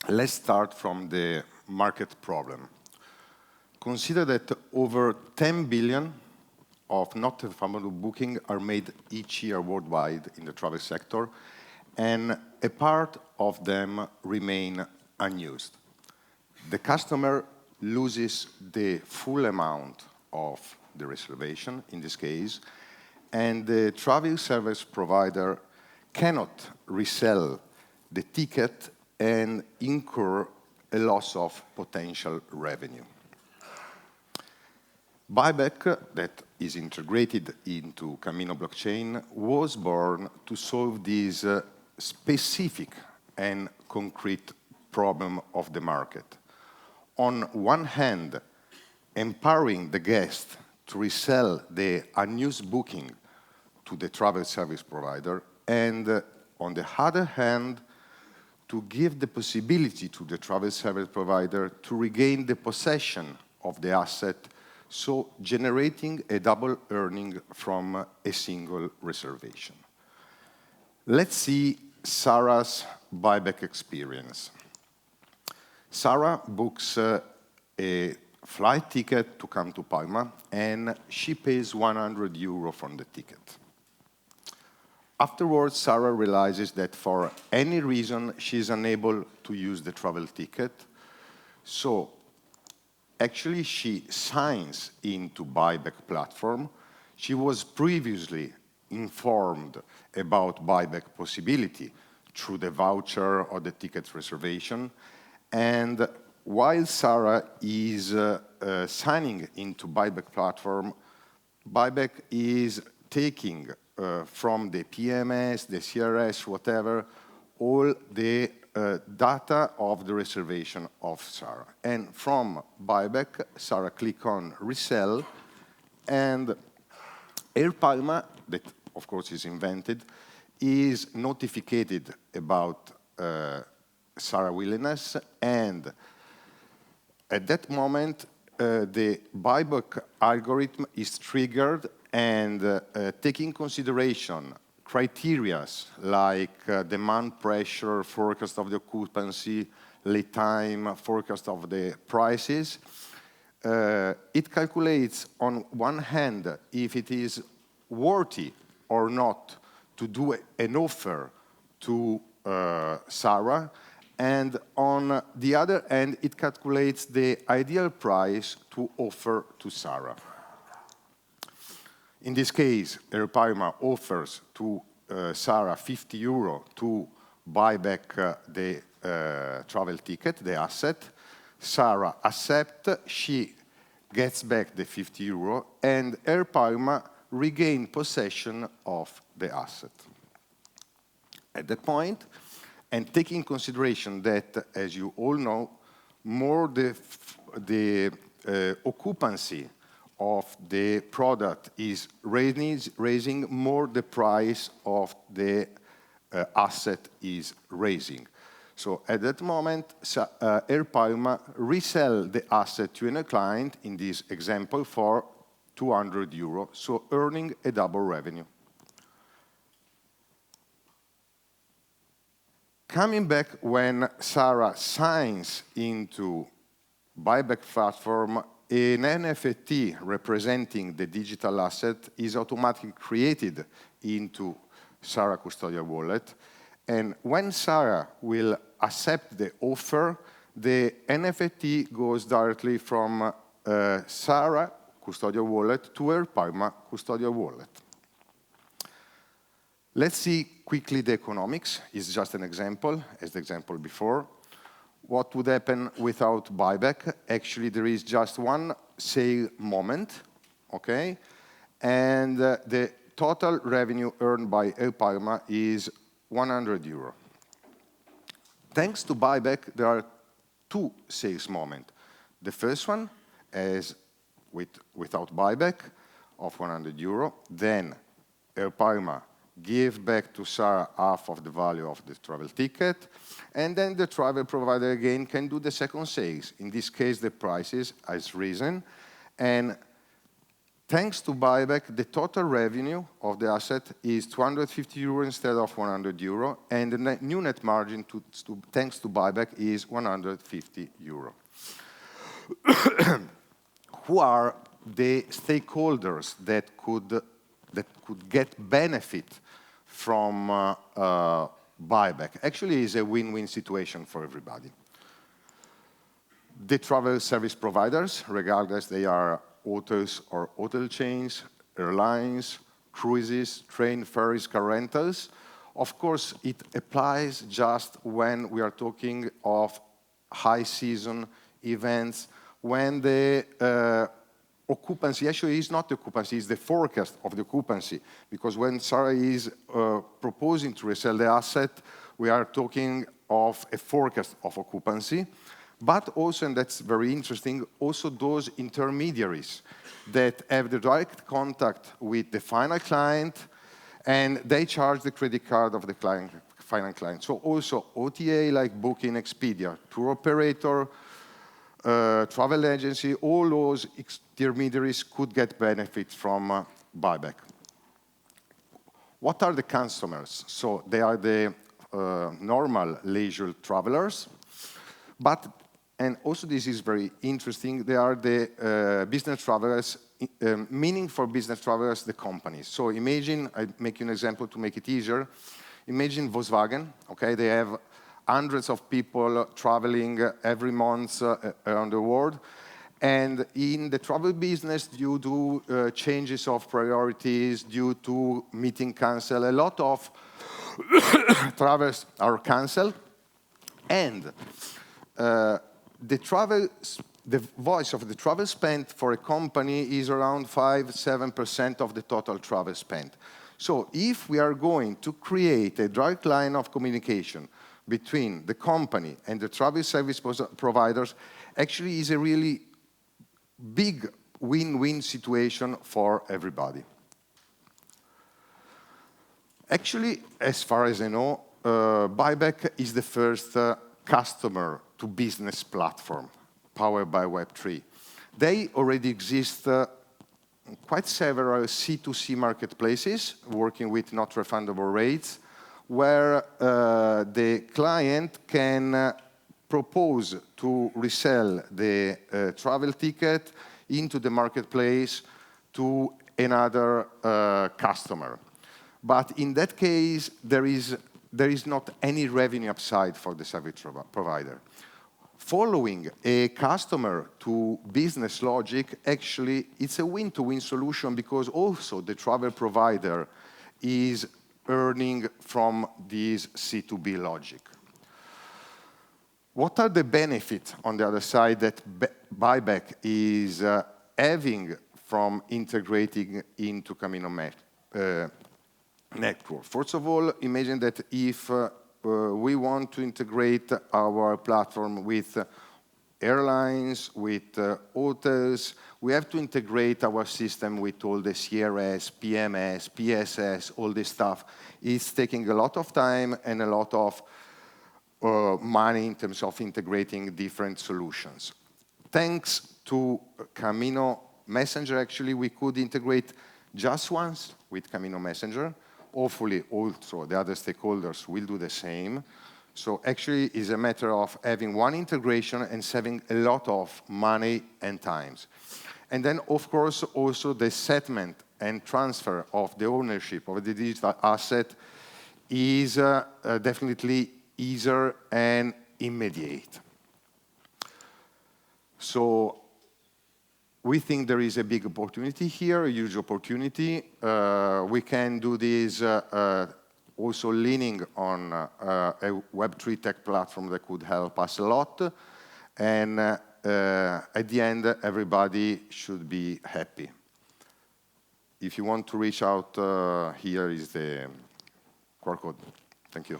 let's start from the market problem. Consider that over 10 billion of not refundable bookings are made each year worldwide in the travel sector, and a part of them remain unused. The customer loses the full amount of the reservation, in this case, and the travel service provider cannot resell the ticket and incur a loss of potential revenue. BuyBack, that is integrated into Camino blockchain, was born to solve this specific and concrete problem of the market. On one hand, empowering the guest to resell the unused booking to the travel service provider, and on the other hand, to give the possibility to the travel service provider to regain the possession of the asset, so generating a double earning from a single reservation. Let's see Sarah's BuyBack experience. Sarah books a flight ticket to come to Palma, and she pays 100 euro for the ticket. Afterwards, Sarah realizes that for any reason, she's unable to use the travel ticket. So actually, she signs into BuyBack platform. She was previously informed about BuyBack possibility through the voucher or the ticket reservation. And while Sarah is signing into BuyBack platform, BuyBack is taking from the PMS, the CRS, whatever, all the data of the reservation of Sarah. And from BuyBack, Sarah click on resell, and Air Palma, that of course is invented, is notified about Sarah's willingness, and at that moment, the BuyBack algorithm is triggered, and taking consideration criteria like demand pressure, forecast of the occupancy, lead time, forecast of the prices, it calculates on one hand if it is worthy or not to do an offer to Sarah, and on the other hand, it calculates the ideal price to offer to Sarah. In this case, Air Palma offers to Sarah 50 euro to buy back the travel ticket, the asset. Sarah accepts, she gets back the 50 euro, and Air Palma regain possession of the asset. At that point, and taking consideration that, as you all know, more the occupancy of the product is raising, more the price of the asset is raising. So at that moment, Air Palma resell the asset to a client, in this example, for 200 euro, so earning a double revenue. Coming back when Sarah signs into BuyBack platform, an NFT representing the digital asset is automatically created into Sarah custodial wallet. And when Sarah will accept the offer, the NFT goes directly from Sarah custodial wallet to Air Palma custodial wallet. Let's see quickly the economics. It's just an example, as the example before. What would happen without BuyBack? Actually, there is just one sale moment, okay? And the total revenue earned by Air Palma is 100 euro. Thanks to BuyBack, there are two sales moments. The first one is without BuyBack of 100 euro. Then Air Palma give back to Sarah half of the value of the travel ticket, and then the travel provider again can do the second sales. In this case, the prices has risen, and Thanks to BuyBack, the total revenue of the asset is 250 euro instead of 100 euro, and the new net margin, thanks to BuyBack, is 150 euro. Who are the stakeholders that could get benefit from BuyBack? Actually, it's a win-win situation for everybody. The travel service providers, regardless they are hotels or hotel chains, airlines, cruises, train, ferries, car rentals. Of course, it applies just when we are talking of high season events, when the occupancy actually is not occupancy, it's the forecast of the occupancy. Because when Sarah is proposing to resell the asset, we are talking of a forecast of occupancy. But also, and that's very interesting, also those intermediaries that have the direct contact with the final client, and they charge the credit card of the final client. So also OTA like Booking, Expedia, tour operator, travel agency, all those intermediaries could get benefits from BuyBack. What are the customers? So they are the normal leisure travelers, but and also this is very interesting, they are the business travelers, meaning for business travelers, the companies. So imagine, I make you an example to make it easier. Imagine Volkswagen, okay? They have hundreds of people traveling every month around the world. And in the travel business, due to changes of priorities, due to meeting cancel, a lot of travels are canceled. And the voice of the travel spend for a company is around 5–7% of the total travel spend. So if we are going to create a direct line of communication between the company and the travel service providers, actually is a really big win-win situation for everybody. Actually, as far as I know, BuyBack is the first customer-to-business platform powered by Web3. They already exist quite several C2C marketplaces working with not refundable rates, where the client can propose to resell the travel ticket into the marketplace to another customer. But in that case, there is not any revenue upside for the service provider. Following a customer to business logic, actually, it's a win-to-win solution because also the travel provider is earning from this C2B logic. What are the benefits on the other side that BuyBack is having from integrating into Camino Network? First of all, imagine that if we want to integrate our platform with airlines, with hotels, we have to integrate our system with all the CRS, PMS, PSS, all this stuff. It's taking a lot of time and a lot of money in terms of integrating different solutions. Thanks to Camino Messenger, actually, we could integrate just once with Camino Messenger. Hopefully, also, the other stakeholders will do the same. So actually, it's a matter of having one integration and saving a lot of money and times. And then, of course, also the settlement and transfer of the ownership of the digital asset is definitely easier and immediate. So we think there is a big opportunity here, a huge opportunity. We can do this also leaning on a Web3 tech platform that could help us a lot. And at the end, everybody should be happy. If you want to reach out, here is the QR code. Thank you.